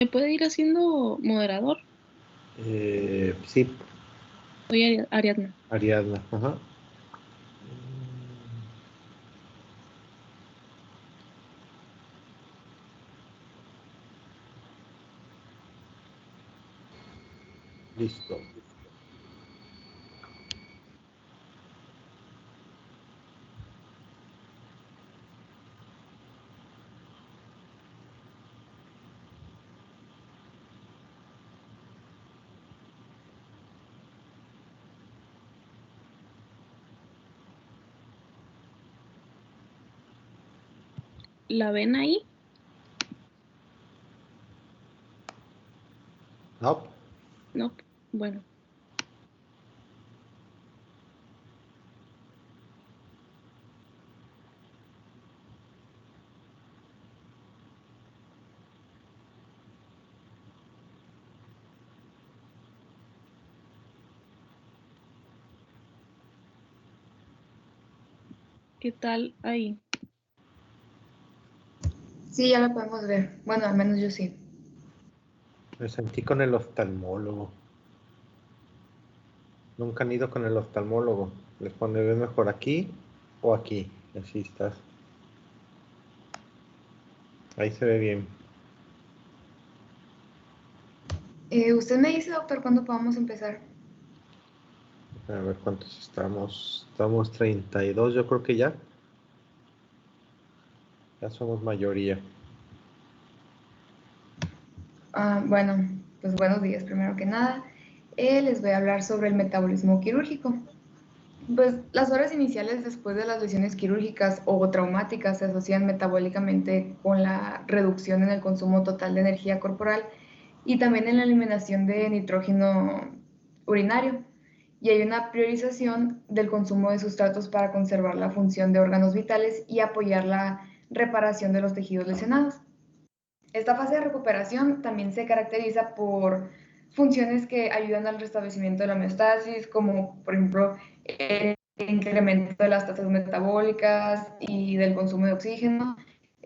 ¿Me puede ir haciendo moderador? Sí, Soy Ariadna. Ariadna. Ajá. Listo. ¿La ven ahí? No. No. Bueno. ¿Qué tal ahí? Sí, ya la podemos ver. Bueno, al menos yo sí. Me sentí con el oftalmólogo. Nunca han ido con el oftalmólogo. Les pone, ¿ves mejor aquí o aquí? Así estás. Ahí se ve bien. Usted me dice, doctor, cuándo podamos empezar. A ver cuántos estamos. Estamos 32, yo creo que ya. Ya somos mayoría. Bueno, pues buenos días primero que nada. Les voy a hablar sobre el metabolismo quirúrgico. Pues las horas iniciales después de las lesiones quirúrgicas o traumáticas se asocian metabólicamente con la reducción en el consumo total de energía corporal y también en la eliminación de nitrógeno urinario. Y hay una priorización del consumo de sustratos para conservar la función de órganos vitales y apoyar la reparación de los tejidos lesionados. Esta fase de recuperación también se caracteriza por funciones que ayudan al restablecimiento de la homeostasis, como por ejemplo el incremento de las tasas metabólicas y del consumo de oxígeno,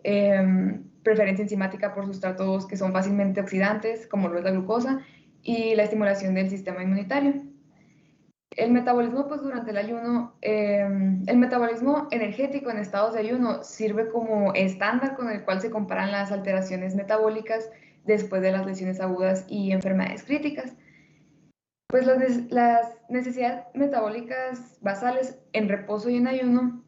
preferencia enzimática por sustratos que son fácilmente oxidantes, como lo es la glucosa, y la estimulación del sistema inmunitario. El metabolismo, pues durante el ayuno, el metabolismo energético en estados de ayuno sirve como estándar con el cual se comparan las alteraciones metabólicas después de las lesiones agudas y enfermedades críticas. Pues las necesidades metabólicas basales en reposo y en ayuno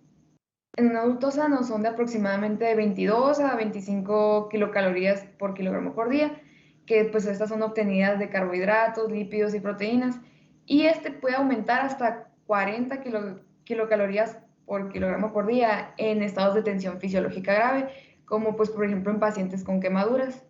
en un adulto sano son de aproximadamente 22 a 25 kilocalorías por kilogramo por día, que pues estas son obtenidas de carbohidratos, lípidos y proteínas, y este puede aumentar hasta 40 kilocalorías por kilogramo por día en estados de tensión fisiológica grave, como pues por ejemplo en pacientes con quemaduras.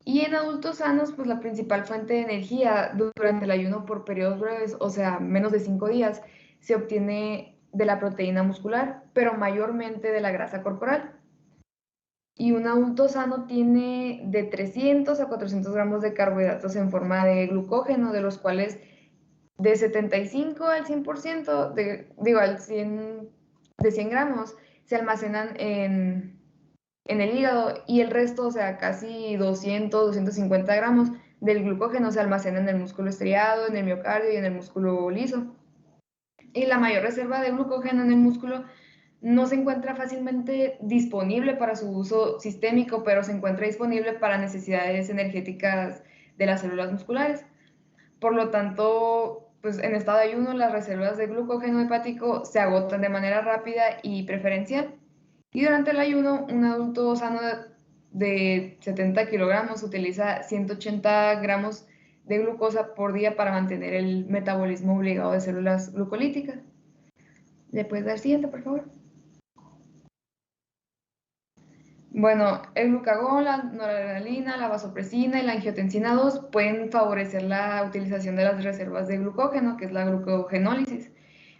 Y en adultos sanos, pues la principal fuente de energía durante el ayuno por periodos breves, o sea, menos de 5 días, se obtiene de la proteína muscular, pero mayormente de la grasa corporal. Y un adulto sano tiene de 300 a 400 gramos de carbohidratos en forma de glucógeno, de los cuales de 75 al 100%, al 100, de 100 gramos, se almacenan en el hígado y el resto, o sea, casi 200, 250 gramos del glucógeno se almacena en el músculo estriado, en el miocardio y en el músculo liso. Y la mayor reserva de glucógeno en el músculo no se encuentra fácilmente disponible para su uso sistémico, pero se encuentra disponible para necesidades energéticas de las células musculares. Por lo tanto, pues en estado de ayuno, las reservas de glucógeno hepático se agotan de manera rápida y preferencial. Y durante el ayuno, un adulto sano de 70 kilogramos utiliza 180 gramos de glucosa por día para mantener el metabolismo obligado de células glucolíticas. ¿Le puedes dar siguiente, por favor? Bueno, el glucagón, la noradrenalina, la vasopresina y la angiotensina 2 pueden favorecer la utilización de las reservas de glucógeno, que es la glucogenólisis,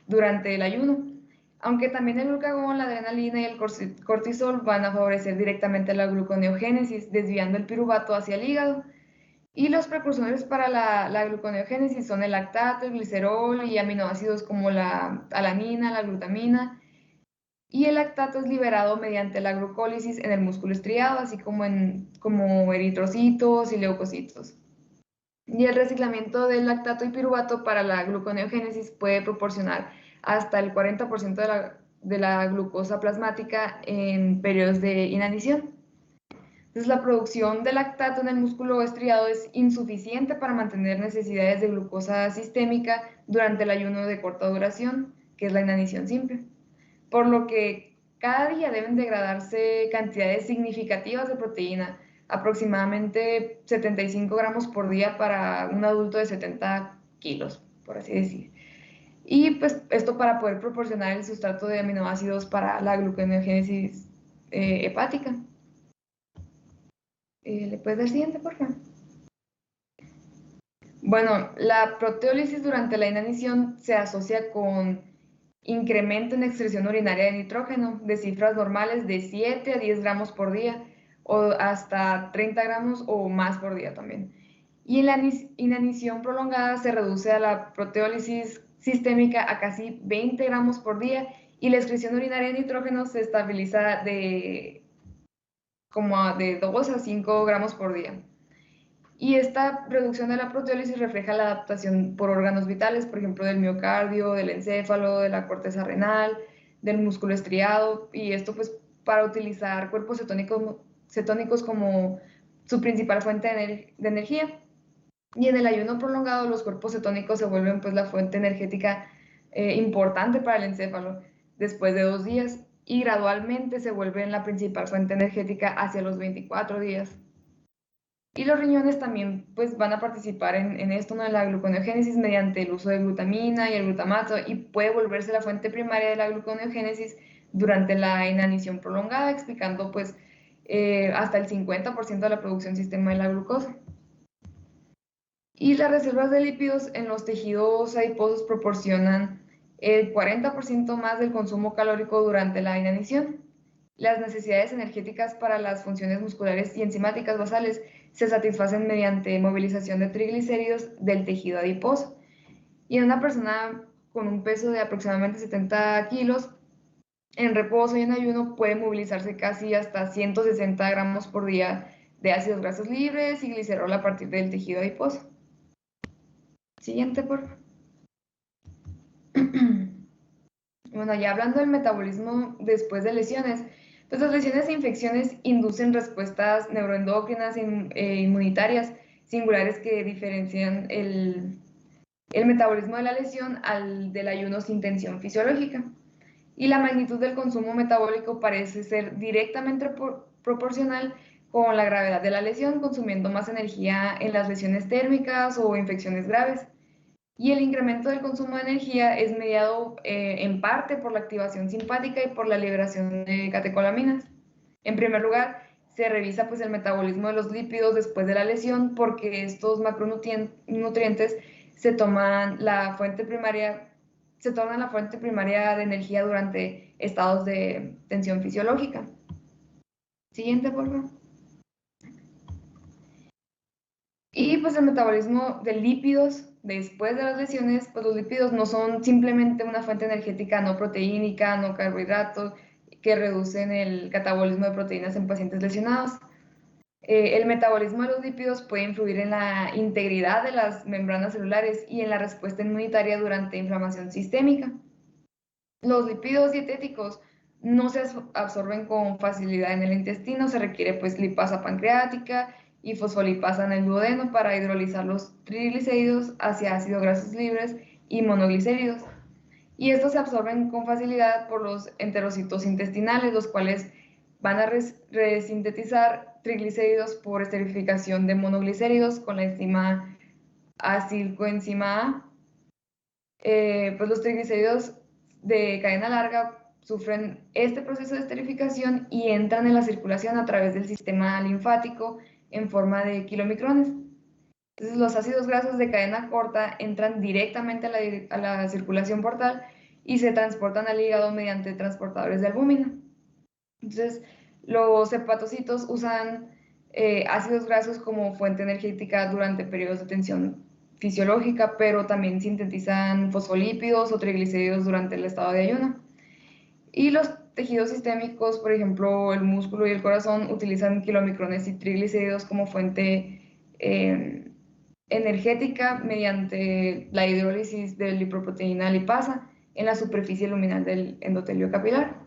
durante el ayuno. Aunque también el glucagón, la adrenalina y el cortisol van a favorecer directamente la gluconeogénesis, desviando el piruvato hacia el hígado. Y los precursores para la gluconeogénesis son el lactato, el glicerol y aminoácidos como la alanina, la glutamina. Y el lactato es liberado mediante la glucólisis en el músculo estriado, así como eritrocitos y leucocitos. Y el reciclamiento del lactato y piruvato para la gluconeogénesis puede proporcionar hasta el 40% de la glucosa plasmática en periodos de inanición. Entonces, la producción de lactato en el músculo estriado es insuficiente para mantener necesidades de glucosa sistémica durante el ayuno de corta duración, que es la inanición simple. Por lo que cada día deben degradarse cantidades significativas de proteína, aproximadamente 75 gramos por día para un adulto de 70 kilos, por así decir. Y pues esto para poder proporcionar el sustrato de aminoácidos para la gluconeogénesis hepática. ¿Le puedes dar siguiente, por favor? Bueno, la proteólisis durante la inanición se asocia con incremento en excreción urinaria de nitrógeno de cifras normales de 7 a 10 gramos por día o hasta 30 gramos o más por día también. Y en la inanición prolongada se reduce a la proteólisis sistémica a casi 20 gramos por día y la excreción urinaria de nitrógeno se estabiliza de 2 a 5 gramos por día. Y esta reducción de la proteólisis refleja la adaptación por órganos vitales, por ejemplo, del miocardio, del encéfalo, de la corteza renal, del músculo estriado, y esto pues para utilizar cuerpos cetónicos como su principal fuente de energía. Y en el ayuno prolongado los cuerpos cetónicos se vuelven pues la fuente energética importante para el encéfalo después de 2 días y gradualmente se vuelven la principal fuente energética hacia los 24 días. Y los riñones también pues, van a participar en esto, ¿no? En la gluconeogénesis mediante el uso de glutamina y el glutamato y puede volverse la fuente primaria de la gluconeogénesis durante la inanición prolongada, explicando pues hasta el 50% de la producción sistema de la glucosa. Y las reservas de lípidos en los tejidos adiposos proporcionan el 40% más del consumo calórico durante la inanición. Las necesidades energéticas para las funciones musculares y enzimáticas basales se satisfacen mediante movilización de triglicéridos del tejido adiposo. Y en una persona con un peso de aproximadamente 70 kilos, en reposo y en ayuno puede movilizarse casi hasta 160 gramos por día de ácidos grasos libres y glicerol a partir del tejido adiposo. Siguiente, por favor. Bueno, ya hablando del metabolismo después de lesiones, pues las lesiones e infecciones inducen respuestas neuroendocrinas e inmunitarias singulares que diferencian el metabolismo de la lesión al del ayuno sin tensión fisiológica. Y la magnitud del consumo metabólico parece ser directamente proporcional con la gravedad de la lesión, consumiendo más energía en las lesiones térmicas o infecciones graves. Y el incremento del consumo de energía es mediado en parte por la activación simpática y por la liberación de catecolaminas. En primer lugar, se revisa pues, el metabolismo de los lípidos después de la lesión porque estos macronutrientes se tornan la fuente primaria de energía durante estados de tensión fisiológica. Siguiente, por favor. Y pues el metabolismo de lípidos después de las lesiones, pues los lípidos no son simplemente una fuente energética no proteínica, no carbohidrato, que reducen el catabolismo de proteínas en pacientes lesionados. El metabolismo de los lípidos puede influir en la integridad de las membranas celulares y en la respuesta inmunitaria durante inflamación sistémica. Los lípidos dietéticos no se absorben con facilidad en el intestino, se requiere pues lipasa pancreática y fosfolipasa en el duodeno para hidrolizar los triglicéridos hacia ácidos grasos libres y monoglicéridos. Y estos se absorben con facilidad por los enterocitos intestinales, los cuales van a resintetizar triglicéridos por esterificación de monoglicéridos con la enzima acilcoenzima A. Pues los triglicéridos de cadena larga sufren este proceso de esterificación y entran en la circulación a través del sistema linfático en forma de kilomicrones. Entonces, los ácidos grasos de cadena corta entran directamente a la circulación portal y se transportan al hígado mediante transportadores de albúmina. Entonces, los hepatocitos usan ácidos grasos como fuente energética durante periodos de tensión fisiológica, pero también sintetizan fosfolípidos o triglicéridos durante el estado de ayuno. Y los tejidos sistémicos, por ejemplo, el músculo y el corazón, utilizan kilomicrones y triglicéridos como fuente energética mediante la hidrólisis de lipoproteína lipasa en la superficie luminal del endotelio capilar.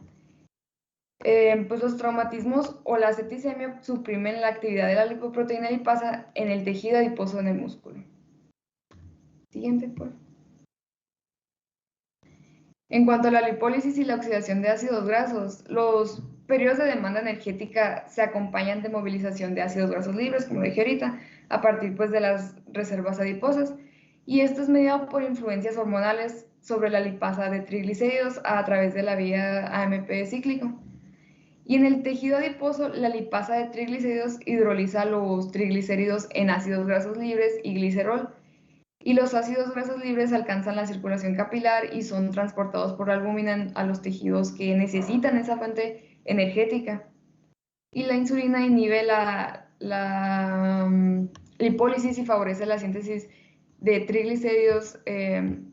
Pues los traumatismos o la septicemia suprimen la actividad de la lipoproteína lipasa en el tejido adiposo en el músculo. Siguiente, por favor. En cuanto a la lipólisis y la oxidación de ácidos grasos, los periodos de demanda energética se acompañan de movilización de ácidos grasos libres, como dije ahorita, a partir pues, de las reservas adiposas, y esto es mediado por influencias hormonales sobre la lipasa de triglicéridos a través de la vía AMP cíclico. Y en el tejido adiposo, la lipasa de triglicéridos hidroliza los triglicéridos en ácidos grasos libres y glicerol, y los ácidos grasos libres alcanzan la circulación capilar y son transportados por la albúmina a los tejidos que necesitan esa fuente energética. Y la insulina inhibe la lipólisis y favorece la síntesis de triglicéridos,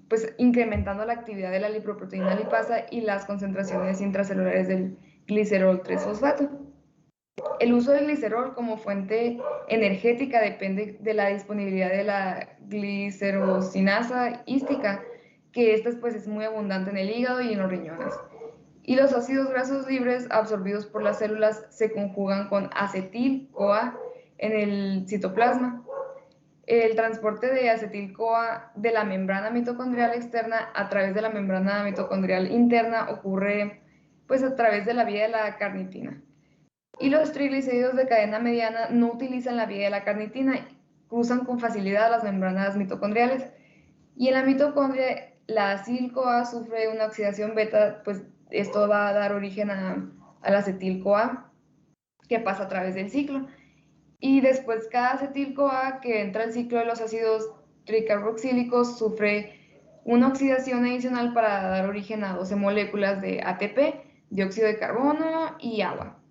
pues incrementando la actividad de la lipoproteína lipasa y las concentraciones intracelulares del glicerol 3-fosfato. El uso del glicerol como fuente energética depende de la disponibilidad de la glicerosinasa hística, que esta pues, es muy abundante en el hígado y en los riñones. Y los ácidos grasos libres absorbidos por las células se conjugan con acetil-CoA en el citoplasma. El transporte de acetil-CoA de la membrana mitocondrial externa a través de la membrana mitocondrial interna ocurre pues, a través de la vía de la carnitina. Y los triglicéridos de cadena mediana no utilizan la vía de la carnitina, cruzan con facilidad las membranas mitocondriales. Y en la mitocondria, la acetil-CoA sufre una oxidación beta, pues esto va a dar origen al acetil-CoA, que pasa a través del ciclo. Y después cada acetil-CoA que entra al ciclo de los ácidos tricarboxílicos sufre una oxidación adicional para dar origen a 12 moléculas de ATP, dióxido de carbono y agua.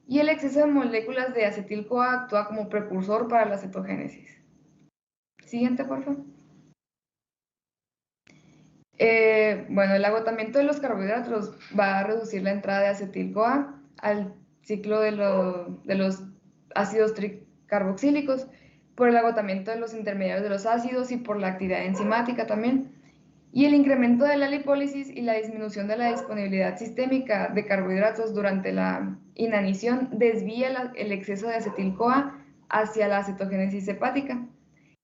Y el exceso de moléculas de acetil-CoA actúa como precursor para la cetogénesis. Siguiente, por favor. Bueno, el agotamiento de los carbohidratos va a reducir la entrada de acetil-CoA al ciclo de los ácidos tricarboxílicos por el agotamiento de los intermediarios de los ácidos y por la actividad enzimática también. Y el incremento de la lipólisis y la disminución de la disponibilidad sistémica de carbohidratos durante la inanición desvía el exceso de acetil-CoA hacia la cetogénesis hepática.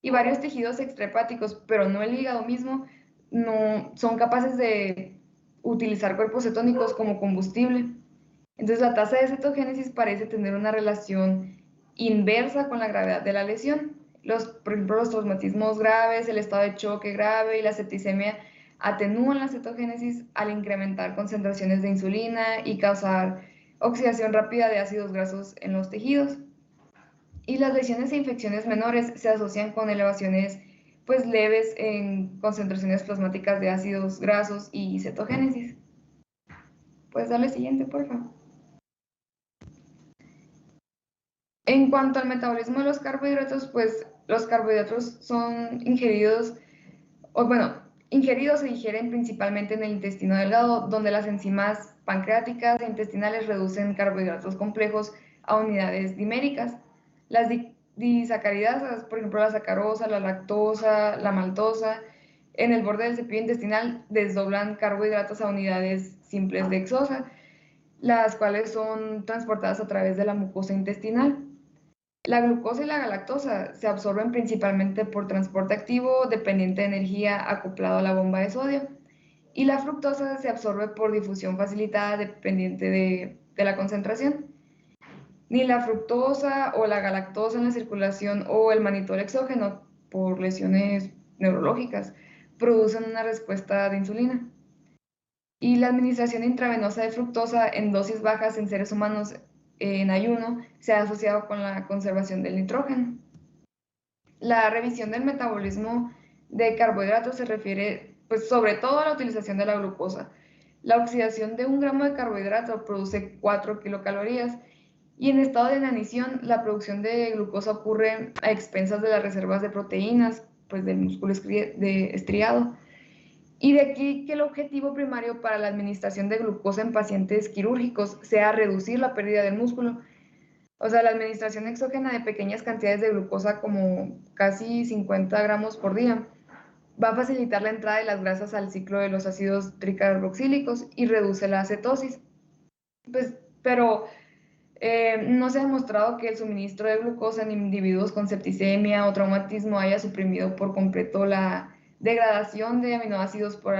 Y varios tejidos extrahepáticos, pero no el hígado mismo, no son capaces de utilizar cuerpos cetónicos como combustible. Entonces la tasa de cetogénesis parece tener una relación inversa con la gravedad de la lesión. Por ejemplo, los traumatismos graves, el estado de choque grave y la septicemia atenúan la cetogénesis al incrementar concentraciones de insulina y causar oxidación rápida de ácidos grasos en los tejidos. Y las lesiones e infecciones menores se asocian con elevaciones pues, leves en concentraciones plasmáticas de ácidos grasos y cetogénesis. Puedes darle siguiente, por favor. En cuanto al metabolismo de los carbohidratos, pues los carbohidratos son ingeridos se digieren principalmente en el intestino delgado, donde las enzimas pancreáticas e intestinales reducen carbohidratos complejos a unidades diméricas. Las disacaridasas, por ejemplo la sacarosa, la lactosa, la maltosa, en el borde del cepillo intestinal desdoblan carbohidratos a unidades simples de hexosa, las cuales son transportadas a través de la mucosa intestinal. La glucosa y la galactosa se absorben principalmente por transporte activo dependiente de energía acoplado a la bomba de sodio, y la fructosa se absorbe por difusión facilitada dependiente de la concentración. Ni la fructosa o la galactosa en la circulación o el manitol exógeno por lesiones neurológicas producen una respuesta de insulina. Y la administración intravenosa de fructosa en dosis bajas en seres humanos en ayuno se ha asociado con la conservación del nitrógeno. La revisión del metabolismo de carbohidratos se refiere pues, sobre todo a la utilización de la glucosa. La oxidación de 1 gramo de carbohidrato produce 4 kilocalorías y en estado de inanición la producción de glucosa ocurre a expensas de las reservas de proteínas pues, del músculo estriado. Y de aquí que el objetivo primario para la administración de glucosa en pacientes quirúrgicos sea reducir la pérdida del músculo. O sea, la administración exógena de pequeñas cantidades de glucosa, como casi 50 gramos por día, va a facilitar la entrada de las grasas al ciclo de los ácidos tricarboxílicos y reduce la cetosis. Pues, pero no se ha demostrado que el suministro de glucosa en individuos con septicemia o traumatismo haya suprimido por completo la degradación de aminoácidos por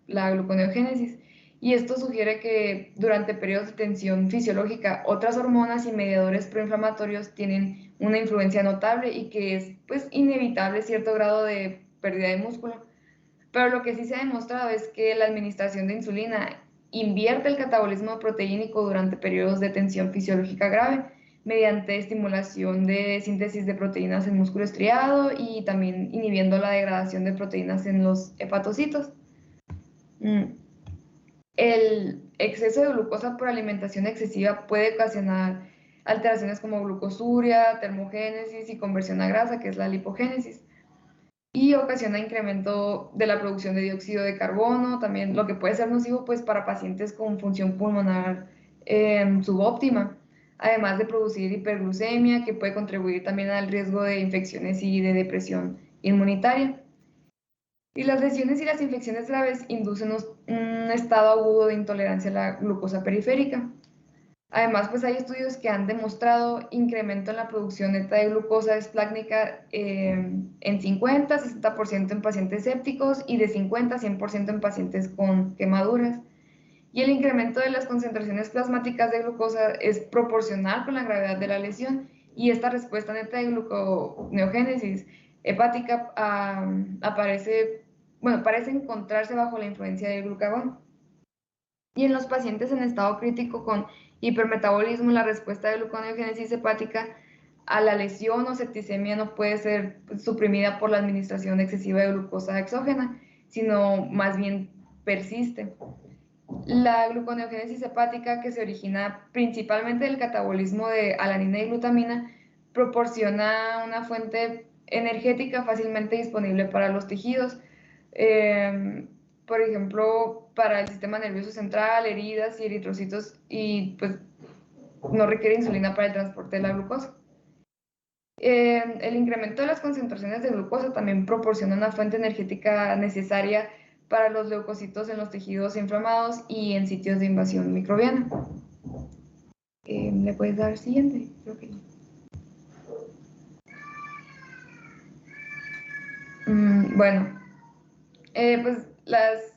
la gluconeogénesis. Y esto sugiere que durante periodos de tensión fisiológica, otras hormonas y mediadores proinflamatorios tienen una influencia notable y que es pues inevitable cierto grado de pérdida de músculo. Pero lo que sí se ha demostrado es que la administración de insulina invierte el catabolismo proteínico durante periodos de tensión fisiológica grave mediante estimulación de síntesis de proteínas en músculo estriado y también inhibiendo la degradación de proteínas en los hepatocitos. El exceso de glucosa por alimentación excesiva puede ocasionar alteraciones como glucosuria, termogénesis y conversión a grasa, que es la lipogénesis, y ocasiona incremento de la producción de dióxido de carbono, también lo que puede ser nocivo pues para pacientes con función pulmonar subóptima, además de producir hiperglucemia, que puede contribuir también al riesgo de infecciones y de depresión inmunitaria. Y las lesiones y las infecciones graves inducen un estado agudo de intolerancia a la glucosa periférica. Además, pues hay estudios que han demostrado incremento en la producción neta de glucosa esplácnica en 50-60% en pacientes sépticos y de 50-100% en pacientes con quemaduras. Y el incremento de las concentraciones plasmáticas de glucosa es proporcional con la gravedad de la lesión, y esta respuesta neta de gluconeogénesis hepática parece encontrarse bajo la influencia del glucagón. Y en los pacientes en estado crítico con hipermetabolismo, la respuesta de gluconeogénesis hepática a la lesión o septicemia no puede ser suprimida por la administración excesiva de glucosa exógena, sino más bien persiste. La gluconeogénesis hepática, que se origina principalmente del catabolismo de alanina y glutamina, proporciona una fuente energética fácilmente disponible para los tejidos. Por ejemplo, para el sistema nervioso central, heridas y eritrocitos, y pues no requiere insulina para el transporte de la glucosa. El incremento de las concentraciones de glucosa también proporciona una fuente energética necesaria para los leucocitos en los tejidos inflamados y en sitios de invasión microbiana. ¿Le puedes dar siguiente? Creo que... Bueno, pues las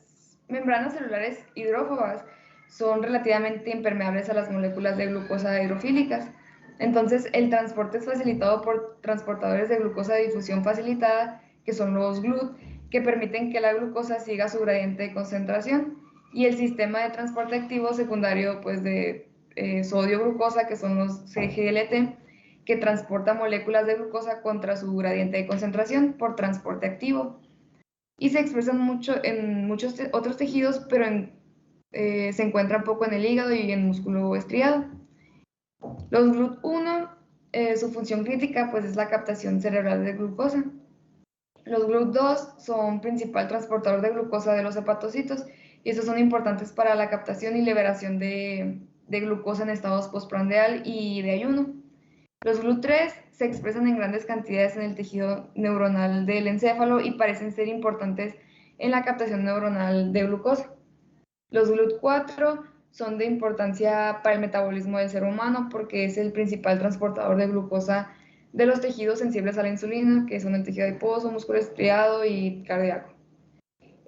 membranas celulares hidrófobas son relativamente impermeables a las moléculas de glucosa hidrofílicas. Entonces, el transporte es facilitado por transportadores de glucosa de difusión facilitada, que son los GLUT, que permiten que la glucosa siga su gradiente de concentración, y el sistema de transporte activo secundario pues, de sodio-glucosa, que son los CGLT, que transporta moléculas de glucosa contra su gradiente de concentración por transporte activo. Y se expresan mucho en muchos otros tejidos, pero se encuentran poco en el hígado y en músculo estriado. Los GLUT1, su función crítica pues, es la captación cerebral de glucosa. Los GLUT2 son principal transportador de glucosa de los hepatocitos, y estos son importantes para la captación y liberación de glucosa en estados postprandial y de ayuno. Los GLUT3 se expresan en grandes cantidades en el tejido neuronal del encéfalo y parecen ser importantes en la captación neuronal de glucosa. Los GLUT4 son de importancia para el metabolismo del ser humano porque es el principal transportador de glucosa de los tejidos sensibles a la insulina, que son el tejido adiposo, músculo estriado y cardíaco.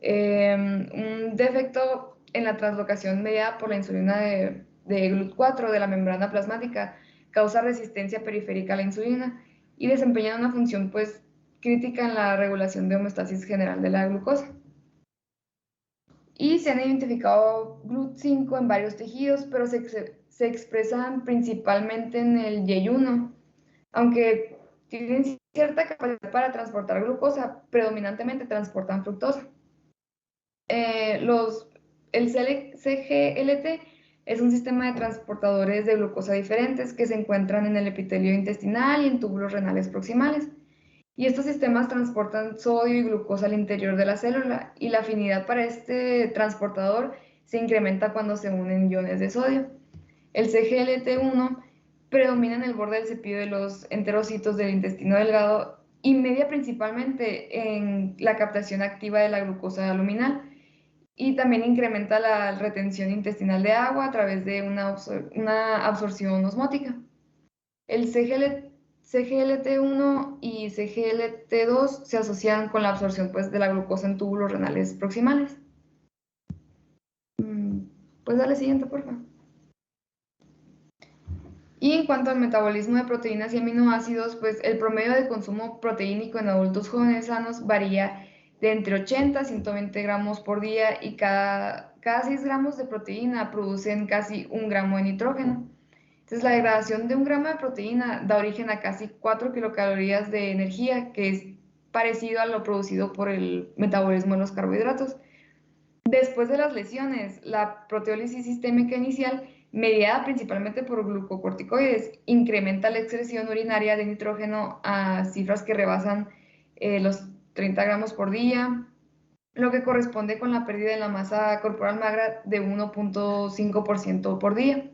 Un defecto en la translocación mediada por la insulina de GLUT4 de la membrana plasmática causa resistencia periférica a la insulina y desempeña una función pues, crítica en la regulación de homeostasis general de la glucosa. Y se han identificado GLUT5 en varios tejidos, pero se expresan principalmente en el yeyuno, aunque tienen cierta capacidad para transportar glucosa, predominantemente transportan fructosa. El CGLT es un sistema de transportadores de glucosa diferentes que se encuentran en el epitelio intestinal y en túbulos renales proximales. Y estos sistemas transportan sodio y glucosa al interior de la célula, y la afinidad para este transportador se incrementa cuando se unen iones de sodio. El CGLT1 predomina en el borde del cepillo de los enterocitos del intestino delgado y media principalmente en la captación activa de la glucosa luminal, y también incrementa la retención intestinal de agua a través de una absorción osmótica. El CGLT1 y CGLT2 se asocian con la absorción pues, de la glucosa en túbulos renales proximales. Pues dale siguiente, por favor. Y en cuanto al metabolismo de proteínas y aminoácidos, pues el promedio de consumo proteínico en adultos jóvenes sanos varía de entre 80 a 120 gramos por día, y cada 6 gramos de proteína producen casi 1 gramo de nitrógeno. Entonces, la degradación de 1 gramo de proteína da origen a casi 4 kilocalorías de energía, que es parecido a lo producido por el metabolismo de los carbohidratos. Después de las lesiones, la proteólisis sistémica inicial, mediada principalmente por glucocorticoides, incrementa la excreción urinaria de nitrógeno a cifras que rebasan los 30 gramos por día, lo que corresponde con la pérdida de la masa corporal magra de 1.5% por día.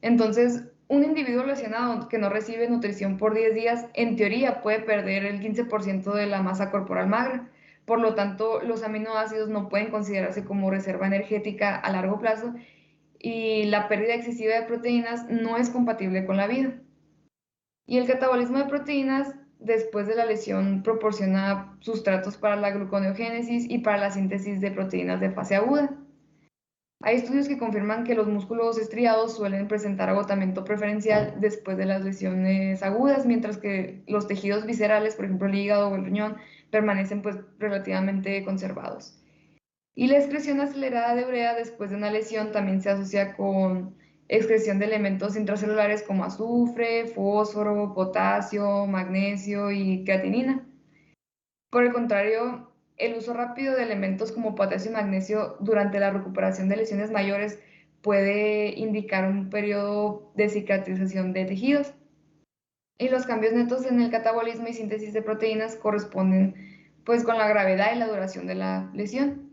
Entonces, un individuo lesionado que no recibe nutrición por 10 días, en teoría puede perder el 15% de la masa corporal magra. Por lo tanto, los aminoácidos no pueden considerarse como reserva energética a largo plazo, y la pérdida excesiva de proteínas no es compatible con la vida. Y el catabolismo de proteínas después de la lesión proporciona sustratos para la gluconeogénesis y para la síntesis de proteínas de fase aguda. Hay estudios que confirman que los músculos estriados suelen presentar agotamiento preferencial después de las lesiones agudas, mientras que los tejidos viscerales, por ejemplo el hígado o el riñón, permanecen pues relativamente conservados. Y la excreción acelerada de urea después de una lesión también se asocia con excreción de elementos intracelulares como azufre, fósforo, potasio, magnesio y creatinina. Por el contrario, el uso rápido de elementos como potasio y magnesio durante la recuperación de lesiones mayores puede indicar un periodo de cicatrización de tejidos. Y los cambios netos en el catabolismo y síntesis de proteínas corresponden pues con la gravedad y la duración de la lesión.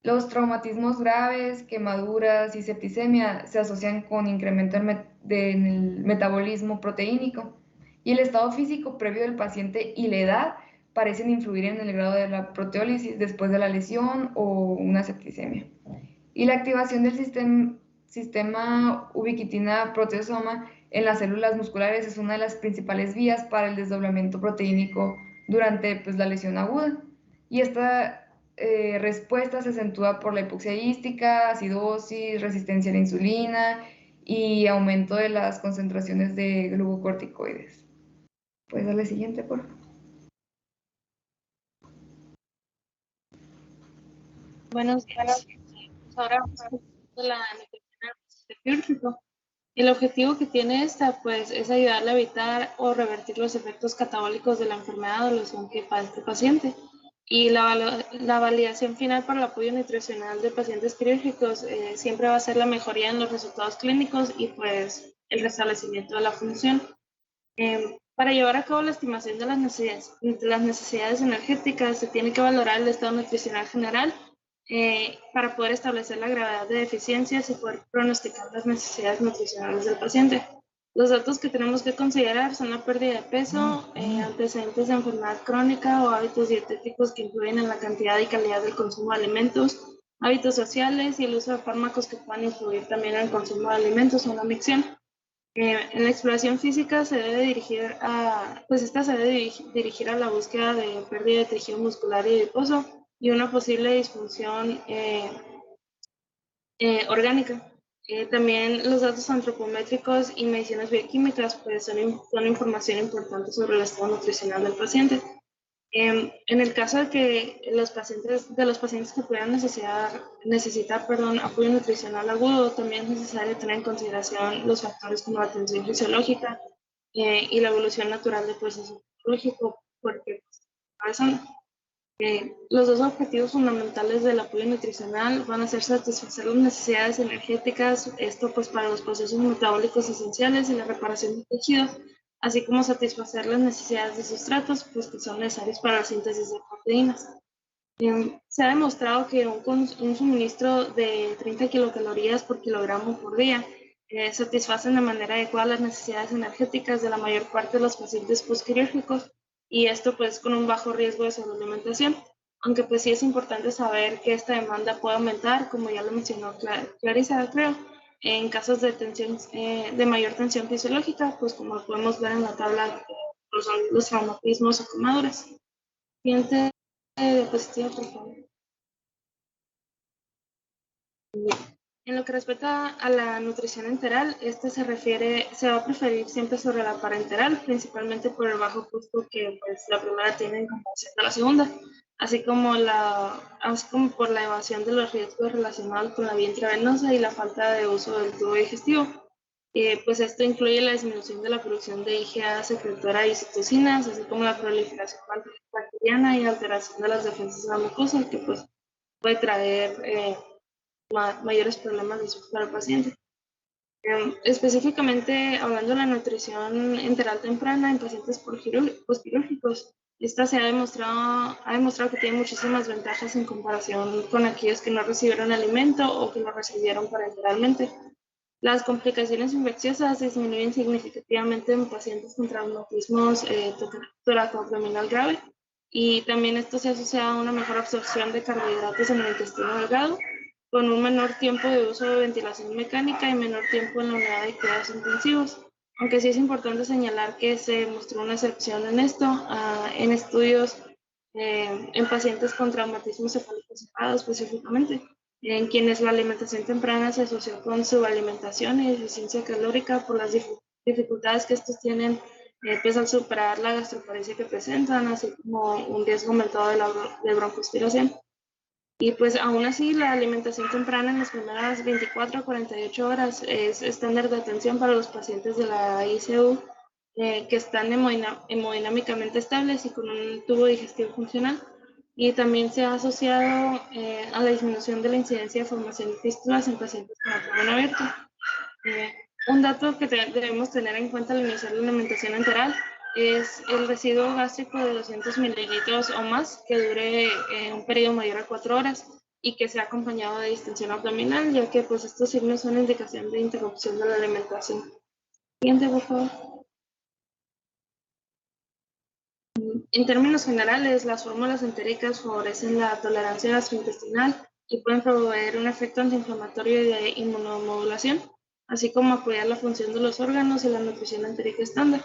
Los traumatismos graves, quemaduras y septicemia se asocian con incremento en el metabolismo proteínico, y el estado físico previo del paciente y la edad parecen influir en el grado de la proteólisis después de la lesión o una septicemia. Y la activación del sistema ubiquitina-proteasoma en las células musculares es una de las principales vías para el desdoblamiento proteínico durante pues, la lesión aguda. Y esta respuesta se acentúa por la hipoxia ística, acidosis, resistencia a la insulina y aumento de las concentraciones de glucocorticoides. ¿Puedes darle siguiente, por favor? Buenos días. Ahora vamos a hablar de la nutrición al paciente quirúrgico. El objetivo que tiene esta pues, es ayudarle a evitar o revertir los efectos catabólicos de la enfermedad o lesión que padece el paciente. Y la validación final para el apoyo nutricional de pacientes quirúrgicos siempre va a ser la mejoría en los resultados clínicos y pues el restablecimiento de la función. Para llevar a cabo la estimación de las necesidades energéticas se tiene que valorar el estado nutricional general para poder establecer la gravedad de deficiencias y poder pronosticar las necesidades nutricionales del paciente. Los datos que tenemos que considerar son la pérdida de peso, antecedentes de enfermedad crónica o hábitos dietéticos que influyen en la cantidad y calidad del consumo de alimentos, hábitos sociales y el uso de fármacos que puedan influir también en el consumo de alimentos o la micción. En la exploración física se debe dirigir a, pues esta se debe dirigir a la búsqueda de pérdida de tejido muscular y adiposo y una posible disfunción orgánica. También los datos antropométricos y mediciones bioquímicas pues, son información importante sobre el estado nutricional del paciente. En el caso de que los pacientes que pudieran necesitar apoyo nutricional agudo, también es necesario tener en consideración los factores como la tensión fisiológica y la evolución natural del proceso fisiológico, porque los dos objetivos fundamentales del apoyo nutricional van a ser satisfacer las necesidades energéticas, esto pues para los procesos metabólicos esenciales y la reparación de tejido, así como satisfacer las necesidades de sustratos pues, que son necesarios para la síntesis de proteínas. Se ha demostrado que un suministro de 30 kilocalorías por kilogramo por día satisfacen de manera adecuada las necesidades energéticas de la mayor parte de los pacientes postquirúrgicos, y esto pues con un bajo riesgo de sobrealimentación, aunque pues sí es importante saber que esta demanda puede aumentar, como ya lo mencionó Clarisa, creo, en casos de tensión, de mayor tensión fisiológica, pues como lo podemos ver en la tabla, los traumatismos o quemaduras. Siguiente diapositiva, por favor. En lo que respecta a la nutrición enteral, se va a preferir siempre sobre la parenteral, principalmente por el bajo costo que pues, la primera tiene en comparación a la segunda, así como por la evasión de los riesgos relacionados con la vía intravenosa y la falta de uso del tubo digestivo. Pues esto incluye la disminución de la producción de IgA secretora y citocinas, así como la proliferación bacteriana y alteración de las defensas de la mucosa, que pues puede traer mayores problemas de salud para el paciente. Específicamente hablando de la nutrición enteral temprana en pacientes postquirúrgicos, esta ha demostrado que tiene muchísimas ventajas en comparación con aquellos que no recibieron alimento o que lo recibieron parenteralmente. Las complicaciones infecciosas disminuyen significativamente en pacientes con traumatismos toracoabdominal grave, y también esto se asocia a una mejor absorción de carbohidratos en el intestino delgado, con un menor tiempo de uso de ventilación mecánica y menor tiempo en la unidad de cuidados intensivos. Aunque sí es importante señalar que se mostró una excepción en esto, en estudios en pacientes con traumatismo cefálico cerrado específicamente, en quienes la alimentación temprana se asoció con subalimentación y deficiencia calórica por las dificultades que estos tienen pues al superar la gastroparesia que presentan, así como un riesgo aumentado de broncoaspiración. Y pues aún así la alimentación temprana en las primeras 24 a 48 horas es estándar de atención para los pacientes de la ICU que están hemodinámicamente estables y con un tubo digestivo funcional. Y también se ha asociado a la disminución de la incidencia de formación de fístulas en pacientes con abdomen abierto. Un dato que debemos tener en cuenta al iniciar la alimentación enteral es el residuo gástrico de 200 mililitros o más que dure un periodo mayor a 4 horas y que sea acompañado de distensión abdominal, ya que pues estos signos son indicación de interrupción de la alimentación. Siguiente, por favor. En términos generales, las fórmulas entéricas favorecen la tolerancia gastrointestinal y pueden proveer un efecto antiinflamatorio y de inmunomodulación, así como apoyar la función de los órganos y la nutrición entérica estándar.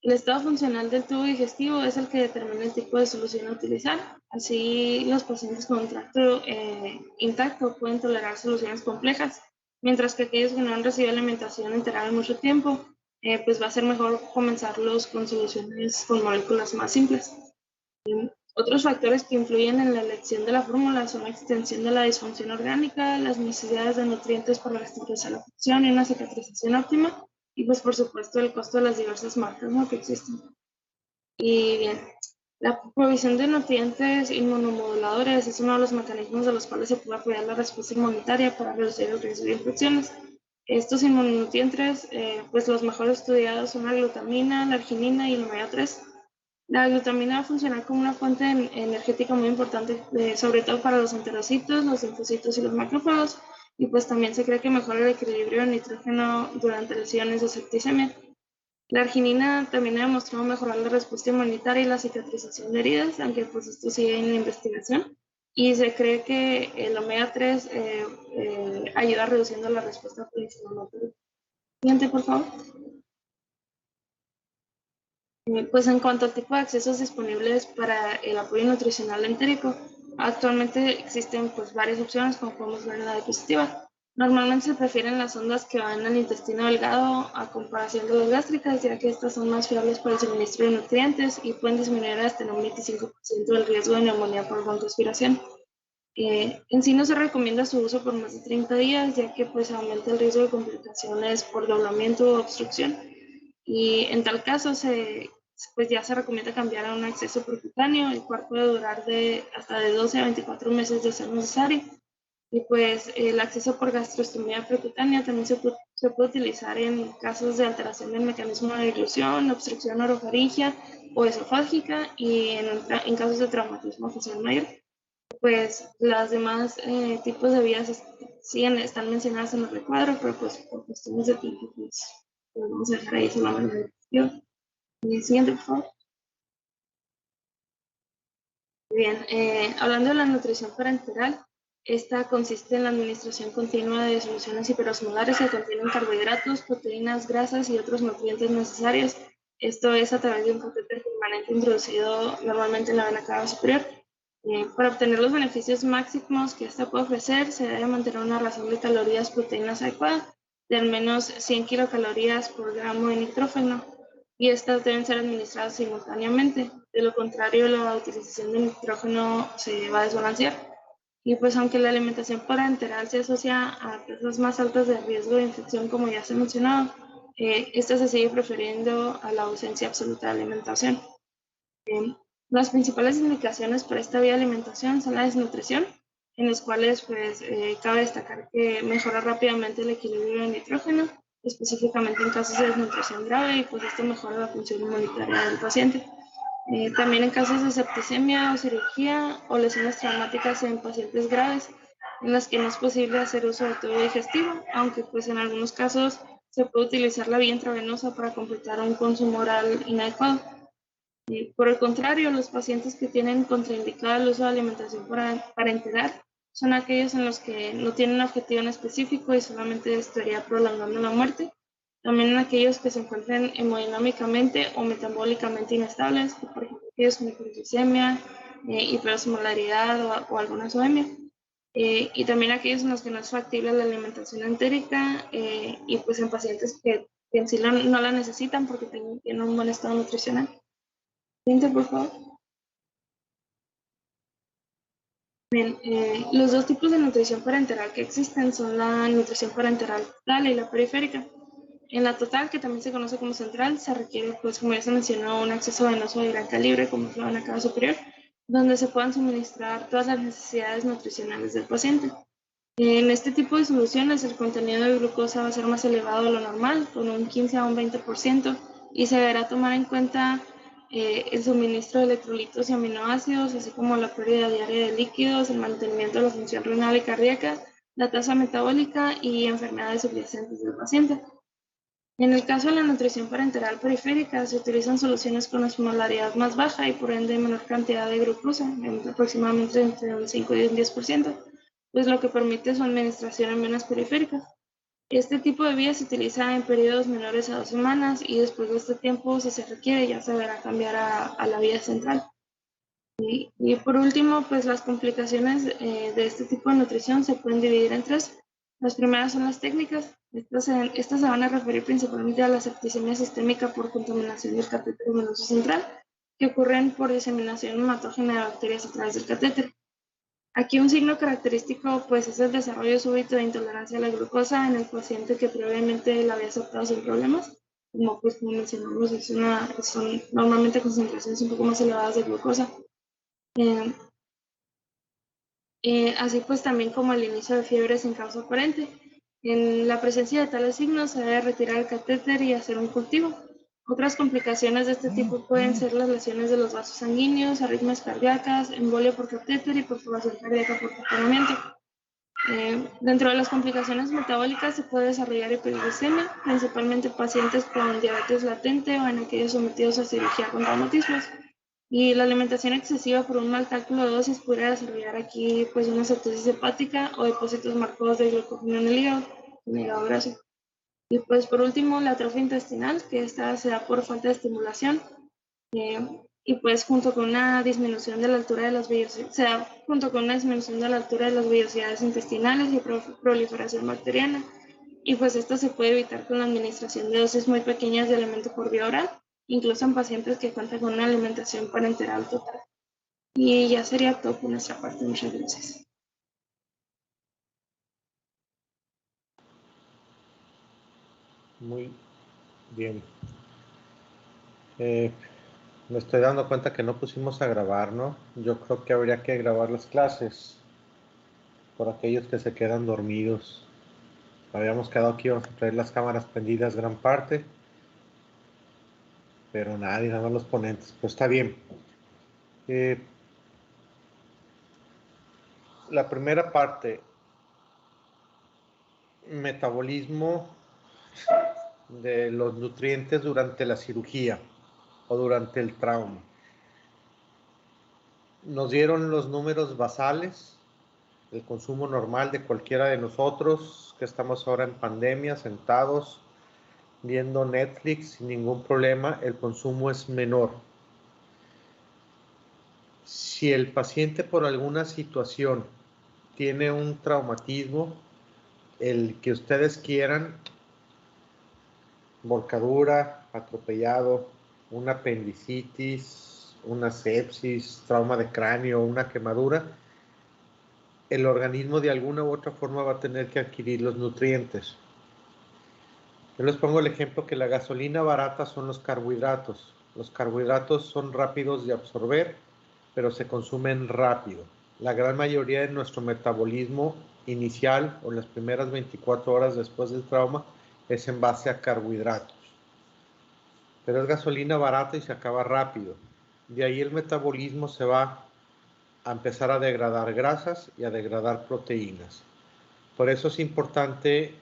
El estado funcional del tubo digestivo es el que determina el tipo de solución a utilizar. Así, los pacientes con un tracto intacto pueden tolerar soluciones complejas, mientras que aquellos que no han recibido alimentación enteral mucho tiempo, pues va a ser mejor comenzarlos con soluciones con moléculas más simples. Otros factores que influyen en la elección de la fórmula son la extensión de la disfunción orgánica, las necesidades de nutrientes para restaurar la función y una cicatrización óptima, y pues por supuesto el costo de las diversas marcas, ¿no?, que existen. Y bien, la provisión de nutrientes inmunomoduladores es uno de los mecanismos de los cuales se puede apoyar la respuesta inmunitaria para reducir el riesgo de infecciones. Estos inmunonutrientes, pues los mejor estudiados son la glutamina, la arginina y el omega 3. La glutamina va a funcionar como una fuente energética muy importante, sobre todo para los enterocitos, los linfocitos y los macrófagos, y pues también se cree que mejora el equilibrio de nitrógeno durante lesiones de septicemia. La arginina también ha demostrado mejorar la respuesta inmunitaria y la cicatrización de heridas, aunque pues esto sigue en investigación, y se cree que el omega 3 ayuda reduciendo la respuesta inflamatoria. Siguiente, por favor. Pues en cuanto al tipo de accesos disponibles para el apoyo nutricional entérico, actualmente existen pues varias opciones, como podemos ver en la diapositiva. Normalmente se prefieren las sondas que van al intestino delgado a comparación de las gástricas, ya que estas son más fiables para el suministro de nutrientes y pueden disminuir hasta en un 25% el riesgo de neumonía por broncoaspiración. En sí no se recomienda su uso por más de 30 días, ya que pues aumenta el riesgo de complicaciones por doblamiento o obstrucción. Y en tal caso pues ya se recomienda cambiar a un acceso percutáneo, el cual puede durar hasta de 12 a 24 meses de ser necesario. Y pues el acceso por gastrostomía percutánea también se Se puede utilizar en casos de alteración del mecanismo de dilución, obstrucción orofaringia o esofágica y en casos de traumatismo facial mayor. Pues las demás tipos de vías están mencionadas en el recuadro, pero pues por cuestiones de tiempo pues vamos a dejar ahí solamente la descripción. Siguiente, por favor. Bien, hablando de la nutrición parenteral, esta consiste en la administración continua de soluciones hiperosmolares que contienen carbohidratos, proteínas, grasas y otros nutrientes necesarios. Esto es a través de un catéter permanente introducido normalmente en la vena cava superior. Para obtener los beneficios máximos que esta puede ofrecer, se debe mantener una ración de calorías proteínas adecuada de al menos 100 kilocalorías por gramo de nitrógeno, y estas deben ser administradas simultáneamente. De lo contrario, la utilización de nitrógeno se va a desbalancear. Y pues aunque la alimentación parenteral se asocia a tasas más altas de riesgo de infección, como ya se ha mencionado, esta se sigue prefiriendo a la ausencia absoluta de alimentación. Las principales indicaciones para esta vía de alimentación son la desnutrición, en las cuales pues, cabe destacar que mejora rápidamente el equilibrio de nitrógeno, específicamente en casos de desnutrición grave, y pues esto mejora la función inmunitaria del paciente. También en casos de septicemia o cirugía o lesiones traumáticas en pacientes graves, en las que no es posible hacer uso de tubo digestivo, aunque pues en algunos casos se puede utilizar la vía intravenosa para completar un consumo oral inadecuado. Por el contrario, los pacientes que tienen contraindicado el uso de alimentación parenteral son aquellos en los que no tienen un objetivo en específico y solamente estaría prolongando la muerte. También en aquellos que se encuentran hemodinámicamente o metabólicamente inestables, por ejemplo, aquellos con hiperglicemia, hiperosmolaridad o alguna azoemia. Y también aquellos en los que no es factible la alimentación entérica y pues en pacientes que en sí no la necesitan porque tienen un buen estado nutricional. Siguiente, por favor. Bien, los dos tipos de nutrición parenteral que existen son la nutrición parenteral total y la periférica. En la total, que también se conoce como central, se requiere, pues como ya se mencionó, un acceso venoso de gran calibre, como es la vena cava superior, donde se puedan suministrar todas las necesidades nutricionales del paciente. En este tipo de soluciones, el contenido de glucosa va a ser más elevado de lo normal, con un 15 a un 20%, y se deberá tomar en cuenta el suministro de electrolitos y aminoácidos, así como la pérdida diaria de líquidos, el mantenimiento de la función renal y cardíaca, la tasa metabólica y enfermedades subyacentes del paciente. En el caso de la nutrición parenteral periférica, se utilizan soluciones con osmolaridad más baja y por ende menor cantidad de glucosa, aproximadamente entre un 5 y un 10%, pues lo que permite su administración en venas periféricas. Este tipo de vía se utiliza en periodos menores a 2 semanas y después de este tiempo, si se requiere, ya se deberá cambiar a la vía central. Y por último, pues las complicaciones de este tipo de nutrición se pueden dividir en tres. Las primeras son las técnicas. Estas se van a referir principalmente a la septicemia sistémica por contaminación del catéter venoso central, que ocurren por diseminación hematógena de bacterias a través del catéter. Aquí un signo característico pues es el desarrollo súbito de intolerancia a la glucosa en el paciente que previamente la había aceptado sin problemas. Como pues como mencionamos, son normalmente concentraciones un poco más elevadas de glucosa. Así pues también como el inicio de fiebre sin causa aparente. En la presencia de tales signos se debe retirar el catéter y hacer un cultivo. Otras complicaciones de este tipo pueden ser las lesiones de los vasos sanguíneos, arritmias cardíacas, embolia por catéter y perturbación cardíaca por taponamiento. Dentro de las complicaciones metabólicas se puede desarrollar hiperglicemia, principalmente pacientes con diabetes latente o en aquellos sometidos a cirugía con traumatismos. Y la alimentación excesiva por un mal cálculo de dosis puede desarrollar aquí pues una cetosis hepática o depósitos marcados de glucógeno en el hígado graso. Y pues por último la atrofia intestinal, que esta se da por falta de estimulación y pues junto con una disminución de la altura de las vellosidades intestinales y proliferación bacteriana. Y pues esto se puede evitar con la administración de dosis muy pequeñas de alimento por vía oral, incluso en pacientes que cuentan con una alimentación parenteral total. Y ya sería todo por nuestra parte. Muchas gracias. Muy bien. Me estoy dando cuenta que no pusimos a grabar, ¿no? Yo creo que habría que grabar las clases por aquellos que se quedan dormidos. Habíamos quedado aquí, vamos a traer las cámaras prendidas gran parte, pero nadie, nada más los ponentes. Pues está bien. La primera parte, metabolismo de los nutrientes durante la cirugía o durante el trauma. Nos dieron los números basales, el consumo normal de cualquiera de nosotros que estamos ahora en pandemia, sentados, viendo Netflix sin ningún problema, el consumo es menor. Si el paciente por alguna situación tiene un traumatismo, el que ustedes quieran, volcadura, atropellado, una apendicitis, una sepsis, trauma de cráneo, una quemadura, el organismo de alguna u otra forma va a tener que adquirir los nutrientes. Yo les pongo el ejemplo que la gasolina barata son los carbohidratos. Los carbohidratos son rápidos de absorber, pero se consumen rápido. La gran mayoría de nuestro metabolismo inicial o las primeras 24 horas después del trauma es en base a carbohidratos. Pero es gasolina barata y se acaba rápido. De ahí el metabolismo se va a empezar a degradar grasas y a degradar proteínas. Por eso es importante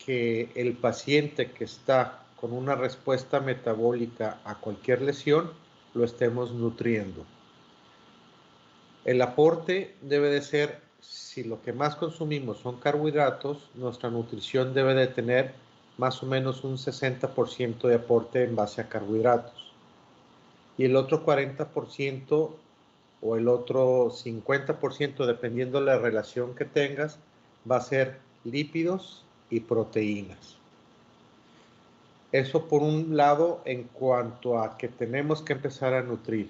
que el paciente que está con una respuesta metabólica a cualquier lesión lo estemos nutriendo. El aporte debe de ser, si lo que más consumimos son carbohidratos, nuestra nutrición debe de tener más o menos un 60% de aporte en base a carbohidratos. Y el otro 40% o el otro 50%, dependiendo de la relación que tengas, va a ser lípidos y proteínas. Eso por un lado en cuanto a que tenemos que empezar a nutrir.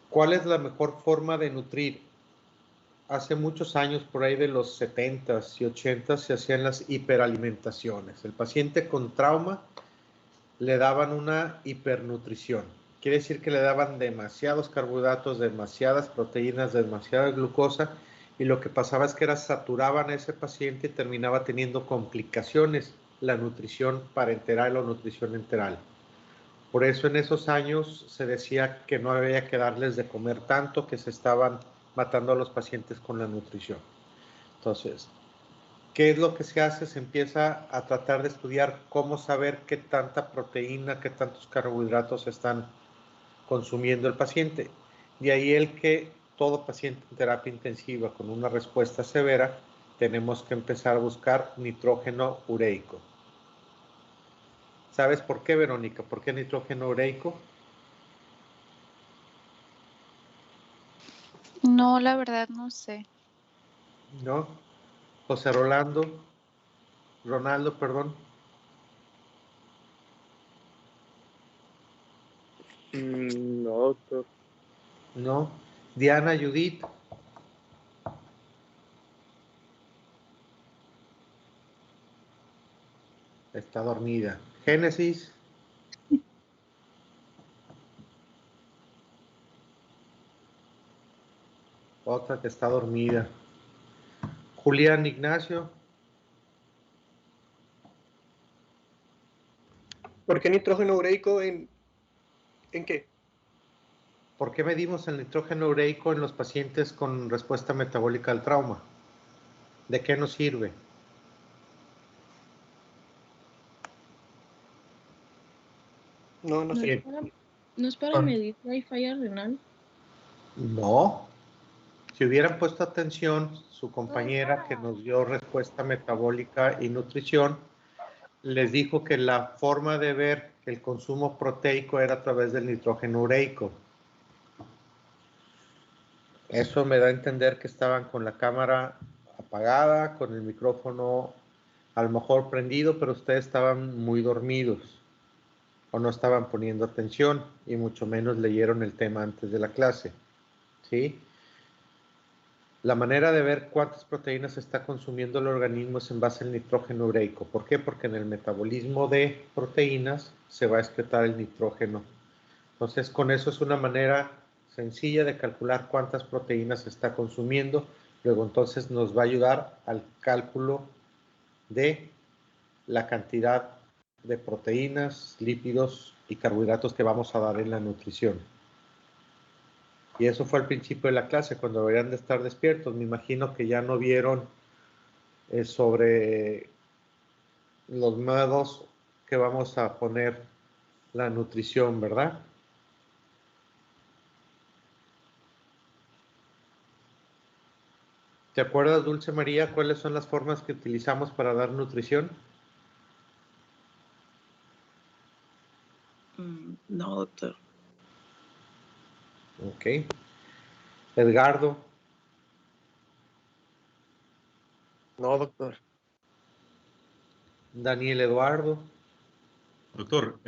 ¿Cuál es la mejor forma de nutrir? Hace muchos años, por ahí de los 70s y 80s, se hacían las hiperalimentaciones. El paciente con trauma le daban una hipernutrición. Quiere decir que le daban demasiados carbohidratos, demasiadas proteínas, demasiada glucosa, y lo que pasaba es que saturaban a ese paciente y terminaba teniendo complicaciones la nutrición parenteral o nutrición enteral. Por eso en esos años se decía que no había que darles de comer tanto, que se estaban matando a los pacientes con la nutrición. Entonces, ¿qué es lo que se hace? Se empieza a tratar de estudiar cómo saber qué tanta proteína, qué tantos carbohidratos están consumiendo el paciente. De ahí el que todo paciente en terapia intensiva con una respuesta severa, tenemos que empezar a buscar nitrógeno ureico. ¿Sabes por qué, Verónica? ¿Por qué nitrógeno ureico? No, la verdad no sé. ¿No? José Ronaldo, perdón. No, doctor. ¿No? Diana, Judith. Está dormida. Génesis. Otra que está dormida. Julián Ignacio. ¿Por qué nitrógeno ureico en qué? ¿Por qué medimos el nitrógeno ureico en los pacientes con respuesta metabólica al trauma? ¿De qué nos sirve? No sé. ¿No es para medir si hay falla renal? No. Si hubieran puesto atención, su compañera que nos dio respuesta metabólica y nutrición, les dijo que la forma de ver el consumo proteico era a través del nitrógeno ureico. Eso me da a entender que estaban con la cámara apagada, con el micrófono a lo mejor prendido, pero ustedes estaban muy dormidos o no estaban poniendo atención y mucho menos leyeron el tema antes de la clase. ¿Sí? La manera de ver cuántas proteínas está consumiendo el organismo es en base al nitrógeno ureico. ¿Por qué? Porque en el metabolismo de proteínas se va a excretar el nitrógeno. Entonces, con eso es una manera sencilla de calcular cuántas proteínas está consumiendo Luego entonces nos va a ayudar al cálculo de la cantidad de proteínas, lípidos y carbohidratos que vamos a dar en la nutrición. Y eso fue al principio de la clase, cuando deberían de estar despiertos. Me imagino que ya no vieron sobre los modos que vamos a poner la nutrición, ¿verdad? ¿Te acuerdas, Dulce María, cuáles son las formas que utilizamos para dar nutrición? No, doctor. Ok. Edgardo, No, doctor. Daniel Eduardo, Doctor,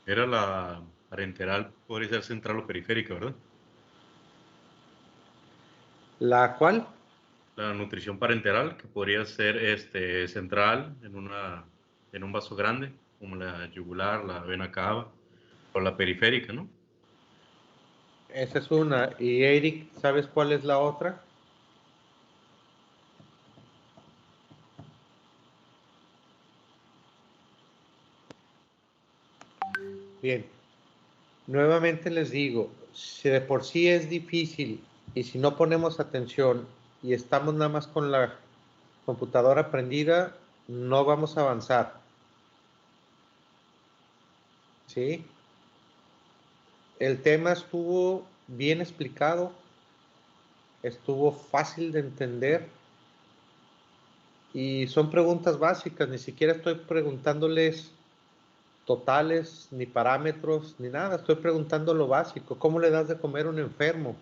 era la parenteral, podría ser central o periférica, ¿verdad? ¿la cual? La nutrición parenteral, que podría ser central en un vaso grande, como la yugular, la vena cava, o la periférica, ¿no? Esa es una. Y Eric, ¿sabes cuál es la otra? Bien. Nuevamente les digo, si de por sí es difícil y si no ponemos atención y estamos nada más con la computadora prendida, no vamos a avanzar. ¿Sí? El tema estuvo bien explicado, estuvo fácil de entender y son preguntas básicas, ni siquiera estoy preguntándoles totales, ni parámetros, ni nada, estoy preguntando lo básico, ¿cómo le das de comer a un enfermo?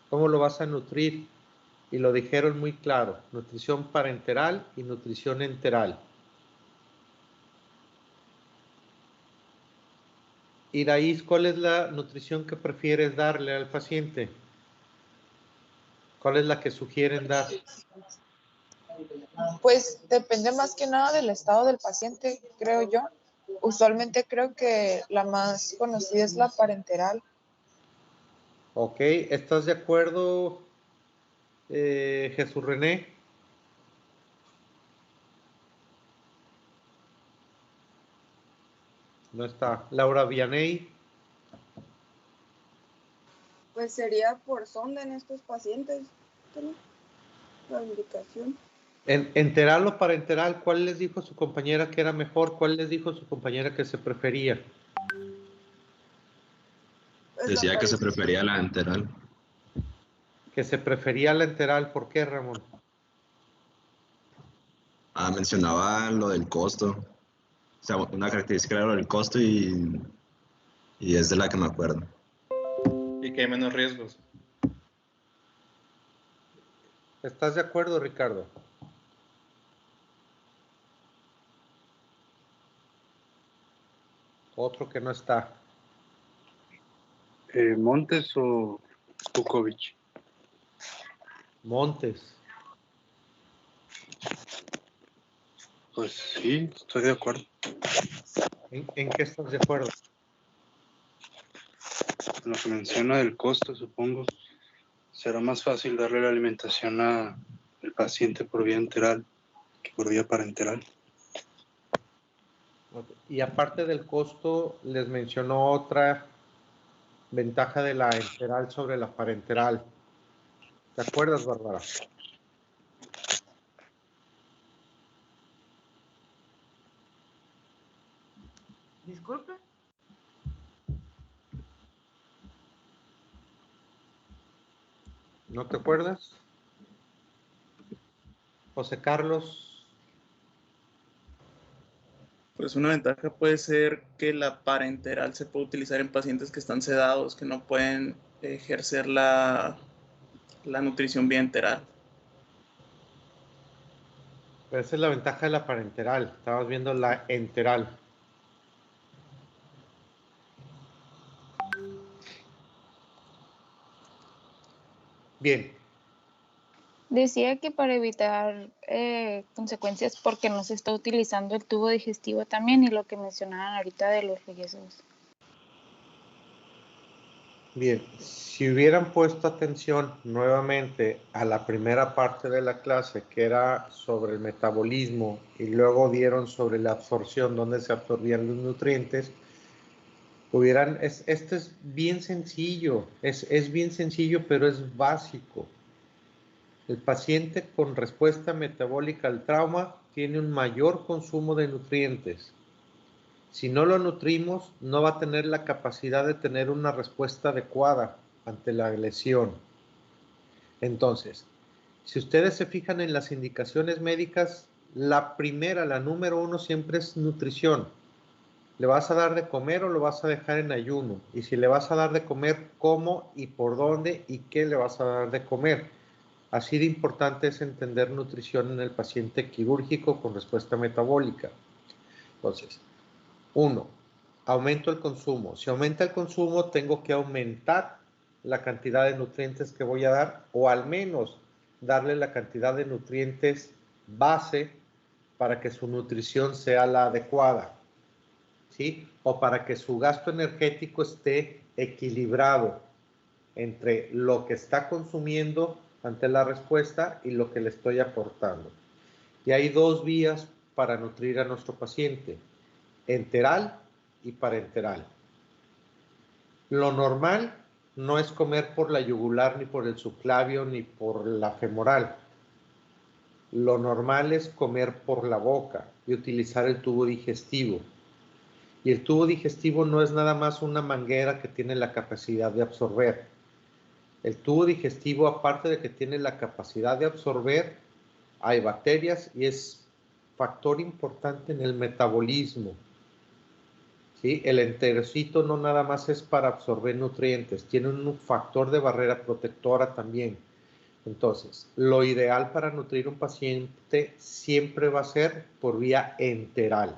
¿Cómo lo vas a nutrir? Y lo dijeron muy claro, nutrición parenteral y nutrición enteral. Y Daís, ¿cuál es la nutrición que prefieres darle al paciente? ¿Cuál es la que sugieren dar? Pues depende más que nada del estado del paciente, creo yo. Usualmente creo que la más conocida es la parenteral. Ok, ¿estás de acuerdo, Jesús René? No está. Laura Vianey. Pues sería por sonda en estos pacientes, ¿no? La indicación. En enteral o parenteral, ¿cuál les dijo su compañera que era mejor? ¿Cuál les dijo su compañera que se prefería? Pues Decía que se prefería la enteral. Que se prefería la enteral. ¿Por qué, Ramón? Mencionaba lo del costo. O sea, una característica era lo del costo y es de la que me acuerdo. Y que hay menos riesgos. ¿Estás de acuerdo, Ricardo? Otro que no está. Montes o Pukovic. Montes. Pues sí, estoy de acuerdo. ¿En qué estás de acuerdo? Lo que menciona del costo, supongo, será más fácil darle la alimentación al paciente por vía enteral que por vía parenteral. Y aparte del costo, les mencionó otra ventaja de la enteral sobre la parenteral. ¿Te acuerdas, Bárbara? Disculpe. ¿No te acuerdas? José Carlos. Pues una ventaja puede ser que la parenteral se puede utilizar en pacientes que están sedados, que no pueden ejercer la nutrición vía enteral. Pero esa es la ventaja de la parenteral. Estamos viendo la enteral. Bien. Decía que para evitar consecuencias porque no se está utilizando el tubo digestivo también y lo que mencionaban ahorita de los riesgos. Bien, si hubieran puesto atención nuevamente a la primera parte de la clase, que era sobre el metabolismo, y luego dieron sobre la absorción, donde se absorbían los nutrientes, este es bien sencillo, es bien sencillo, pero es básico. El paciente con respuesta metabólica al trauma tiene un mayor consumo de nutrientes. Si no lo nutrimos, no va a tener la capacidad de tener una respuesta adecuada ante la lesión. Entonces, si ustedes se fijan en las indicaciones médicas, la primera, la número 1 siempre es nutrición. ¿Le vas a dar de comer o lo vas a dejar en ayuno? Y si le vas a dar de comer, ¿cómo y por dónde y qué le vas a dar de comer? Así de importante es entender nutrición en el paciente quirúrgico con respuesta metabólica. Entonces, 1. Aumento el consumo. Si aumenta el consumo, tengo que aumentar la cantidad de nutrientes que voy a dar, o al menos darle la cantidad de nutrientes base para que su nutrición sea la adecuada, ¿sí? O para que su gasto energético esté equilibrado entre lo que está consumiendo ante la respuesta y lo que le estoy aportando. Y hay 2 vías para nutrir a nuestro paciente: enteral y parenteral. Lo normal no es comer por la yugular, ni por el subclavio, ni por la femoral. Lo normal es comer por la boca y utilizar el tubo digestivo. Y el tubo digestivo no es nada más una manguera que tiene la capacidad de absorber. El tubo digestivo, aparte de que tiene la capacidad de absorber, hay bacterias y es factor importante en el metabolismo. ¿Sí? El enterocito no nada más es para absorber nutrientes, tiene un factor de barrera protectora también. Entonces, lo ideal para nutrir un paciente siempre va a ser por vía enteral.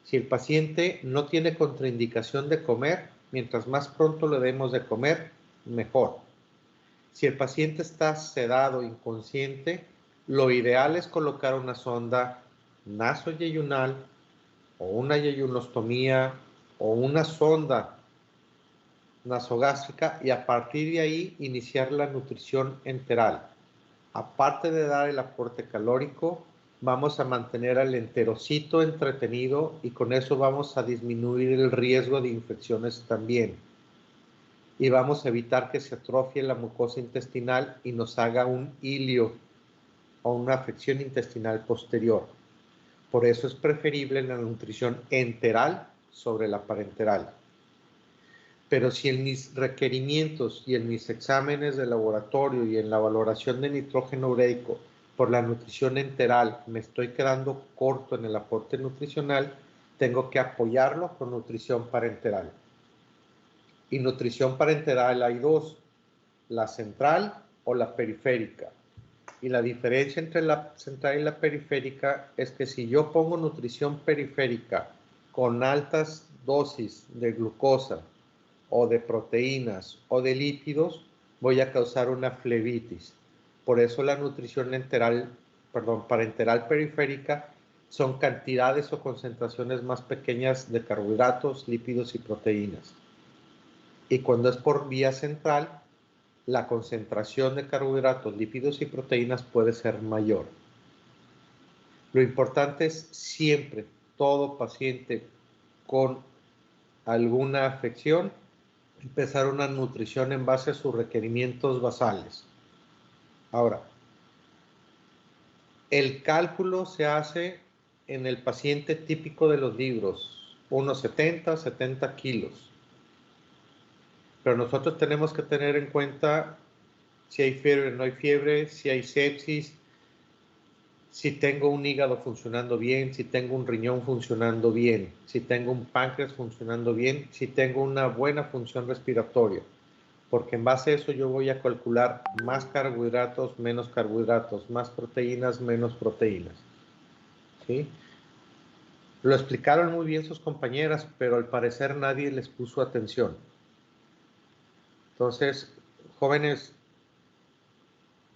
Si el paciente no tiene contraindicación de comer, mientras más pronto le demos de comer, mejor. Si el paciente está sedado, inconsciente, lo ideal es colocar una sonda nasoyeyunal o una yeyunostomía o una sonda nasogástrica, y a partir de ahí iniciar la nutrición enteral. Aparte de dar el aporte calórico, vamos a mantener al enterocito entretenido y con eso vamos a disminuir el riesgo de infecciones también. Y vamos a evitar que se atrofie la mucosa intestinal y nos haga un hilio o una afección intestinal posterior. Por eso es preferible la nutrición enteral sobre la parenteral. Pero si en mis requerimientos y en mis exámenes de laboratorio y en la valoración de nitrógeno ureico por la nutrición enteral me estoy quedando corto en el aporte nutricional, tengo que apoyarlo con nutrición parenteral. Y nutrición parenteral hay 2, la central o la periférica. Y la diferencia entre la central y la periférica es que si yo pongo nutrición periférica con altas dosis de glucosa o de proteínas o de lípidos, voy a causar una flebitis. Por eso la nutrición parenteral periférica son cantidades o concentraciones más pequeñas de carbohidratos, lípidos y proteínas. Y cuando es por vía central, la concentración de carbohidratos, lípidos y proteínas puede ser mayor. Lo importante es siempre, todo paciente con alguna afección, empezar una nutrición en base a sus requerimientos basales. Ahora, el cálculo se hace en el paciente típico de los libros, unos 70 kilos. Pero nosotros tenemos que tener en cuenta si hay fiebre o no hay fiebre, si hay sepsis, si tengo un hígado funcionando bien, si tengo un riñón funcionando bien, si tengo un páncreas funcionando bien, si tengo una buena función respiratoria. Porque en base a eso yo voy a calcular más carbohidratos, menos carbohidratos, más proteínas, menos proteínas. ¿Sí? Lo explicaron muy bien sus compañeras, pero al parecer nadie les puso atención. Entonces, jóvenes,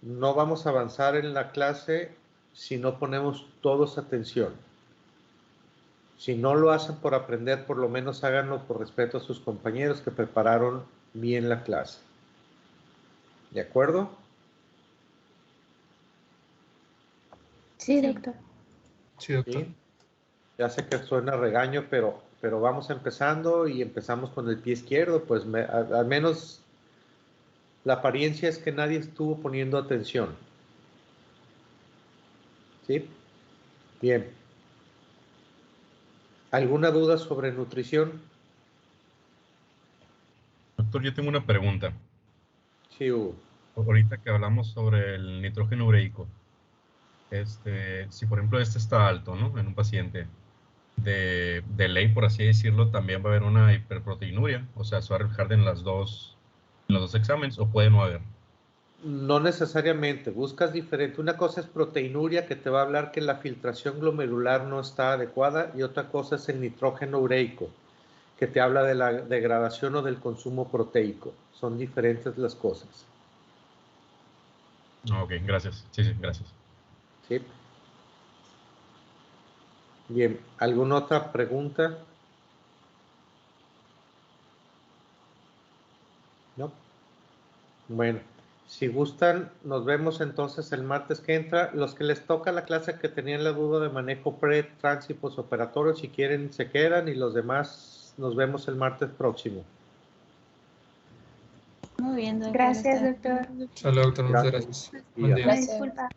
no vamos a avanzar en la clase si no ponemos todos atención. Si no lo hacen por aprender, por lo menos háganlo por respeto a sus compañeros que prepararon bien la clase. ¿De acuerdo? Sí, doctor. Sí, doctor. ¿Sí? Ya sé que suena regaño, pero vamos empezando y empezamos con el pie izquierdo, pues al menos la apariencia es que nadie estuvo poniendo atención. ¿Sí? Bien. ¿Alguna duda sobre nutrición? Doctor, yo tengo una pregunta. Sí, Hugo. Ahorita que hablamos sobre el nitrógeno ureico, si por ejemplo este está alto, ¿no? En un paciente, de ley, por así decirlo, también va a haber una hiperproteinuria, o sea, se va a reflejar en los dos exámenes, o puede no haber. No necesariamente, buscas diferente. Una cosa es proteinuria, que te va a hablar que la filtración glomerular no está adecuada, y otra cosa es el nitrógeno ureico, que te habla de la degradación o del consumo proteico. Son diferentes las cosas. Ok, gracias. Sí, gracias. ¿Sí? Bien, ¿alguna otra pregunta? ¿No? Bueno, si gustan, nos vemos entonces el martes que entra. Los que les toca la clase que tenían la duda de manejo pre, trans y posoperatorio, si quieren se quedan, y los demás nos vemos el martes próximo. Muy bien, doctor. Gracias, doctor. Sale, doctor, muchas Gracias. gracias. Y Buen día. Una Gracias. disculpa.